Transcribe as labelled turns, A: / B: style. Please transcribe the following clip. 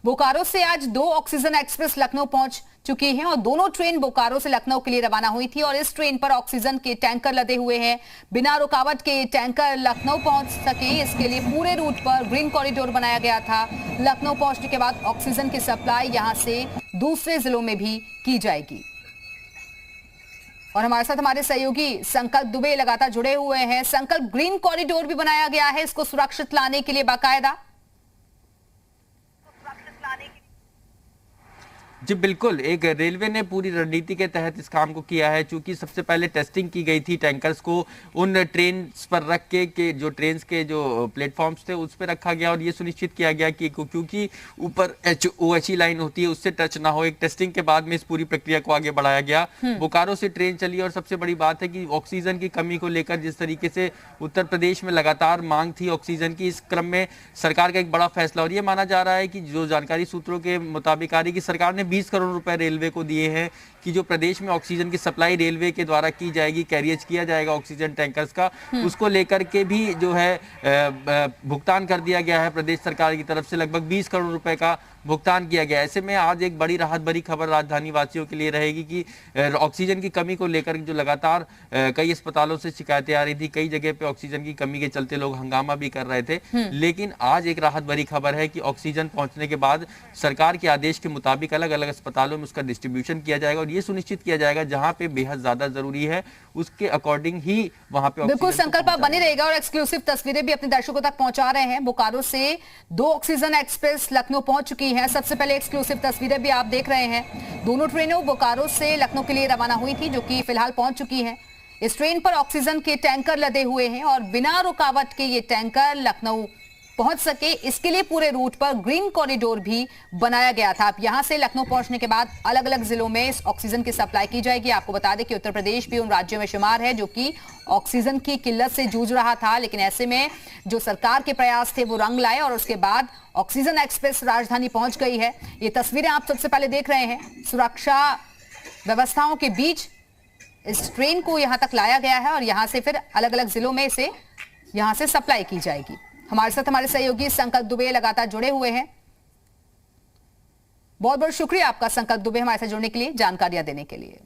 A: बोकारो से आज 2 oxygen express Lucknow पहुंच चुकी हैं और दोनों ट्रेन बोकारो से लखनऊ के लिए रवाना हुई थी और इस ट्रेन पर ऑक्सीजन के टैंकर लदे हुए हैं। बिना रुकावट के टैंकर लखनऊ पहुंच सके, इसके लिए पूरे रूट पर ग्रीन कॉरिडोर बनाया गया था। लखनऊ पहुंचने के बाद ऑक्सीजन की सप्लाई यहां से दूसरे जिलों में भी की जाएगी। और हमारे साथ हमारे सहयोगी संकल्प दुबे लगातार जुड़े हुए हैं। संकल्प, ग्रीन कॉरिडोर भी बनाया गया है इसको सुरक्षित लाने के लिए बाकायदा?
B: जी बिल्कुल, एक रेलवे ने पूरी रणनीति के तहत इस काम को किया है। चूंकि सबसे पहले टेस्टिंग की गई थी टैंकर्स को उन ट्रेन पर रख के जो ट्रेन के जो प्लेटफॉर्म्स थे उस पर रखा गया और ये सुनिश्चित किया गया कि क्योंकि ऊपर HOHE लाइन होती है उससे टच ना हो। एक टेस्टिंग के बाद में इस पूरी प्रक्रिया को आगे बढ़ाया गया। बोकारो से ट्रेन चली और सबसे बड़ी बात है कि ऑक्सीजन की कमी को लेकर जिस तरीके से उत्तर प्रदेश में लगातार मांग थी ऑक्सीजन की, इस क्रम में सरकार का एक बड़ा फैसला और ये माना जा रहा है कि जो जानकारी सूत्रों के मुताबिक आ रही कि सरकार ने 20 करोड़ रुपए रेलवे को दिए हैं कि जो प्रदेश में ऑक्सीजन की सप्लाई रेलवे के द्वारा की जाएगी, कैरियज किया जाएगा ऑक्सीजन टैंकर्स का, उसको लेकर के भी जो है भुगतान कर दिया गया है प्रदेश सरकार की तरफ से। लगभग 20 करोड़ रुपए का भुगतान किया गया। ऐसे में आज एक बड़ी राहत भरी खबर राजधानी वासियों के लिए रहेगी कि ऑक्सीजन की कमी को लेकर जो लगातार कई अस्पतालों से शिकायतें आ रही थी, कई जगह पे ऑक्सीजन की कमी के चलते लोग हंगामा भी कर रहे थे, लेकिन आज एक राहत भरी खबर है कि ऑक्सीजन पहुंचने के बाद सरकार के आदेश के मुताबिक अलग अलग अस्पतालों में उसका डिस्ट्रीब्यूशन किया जाएगा और ये सुनिश्चित किया जाएगा जहां पे बेहद ज्यादा जरूरी है उसके अकॉर्डिंग ही वहां पे
A: बिल्कुल संकल्प बने रहेगा। और एक्सक्लूसिव तस्वीरें भी अपने दर्शकों तक पहुंचा रहे हैं। बोकारो से 2 ऑक्सीजन एक्सप्रेस लखनऊ पहुंच चुकी हैं। सबसे पहले एक्सक्लूसिव तस्वीरें भी आप देख रहे हैं। दोनों ट्रेनों बोकारो से लखनऊ के लिए रवाना हुई थी जो कि फिलहाल पहुंच चुकी हैं। इस ट्रेन पर ऑक्सीजन के टैंकर लदे हुए हैं और बिना रुकावट के ये टैंकर लखनऊ पहुंच सके, इसके लिए पूरे रूट पर ग्रीन कॉरिडोर भी बनाया गया था। अब यहां से लखनऊ पहुंचने के बाद अलग अलग जिलों में इस ऑक्सीजन की सप्लाई की जाएगी। आपको बता दें कि उत्तर प्रदेश भी उन राज्यों में शुमार है जो कि ऑक्सीजन की किल्लत से जूझ रहा था, लेकिन ऐसे में जो सरकार के प्रयास थे वो रंग लाए और उसके बाद ऑक्सीजन एक्सप्रेस राजधानी पहुंच गई है। ये तस्वीरें आप सबसे पहले देख रहे हैं। सुरक्षा व्यवस्थाओं के बीच इस ट्रेन को यहां तक लाया गया है और यहां से फिर अलग अलग जिलों में इसे यहां से सप्लाई की जाएगी। हमारे साथ हमारे सहयोगी संकल्प दुबे लगातार जुड़े हुए हैं। बहुत बहुत शुक्रिया आपका संकल्प दुबे, हमारे साथ जुड़ने के लिए, जानकारियां देने के लिए।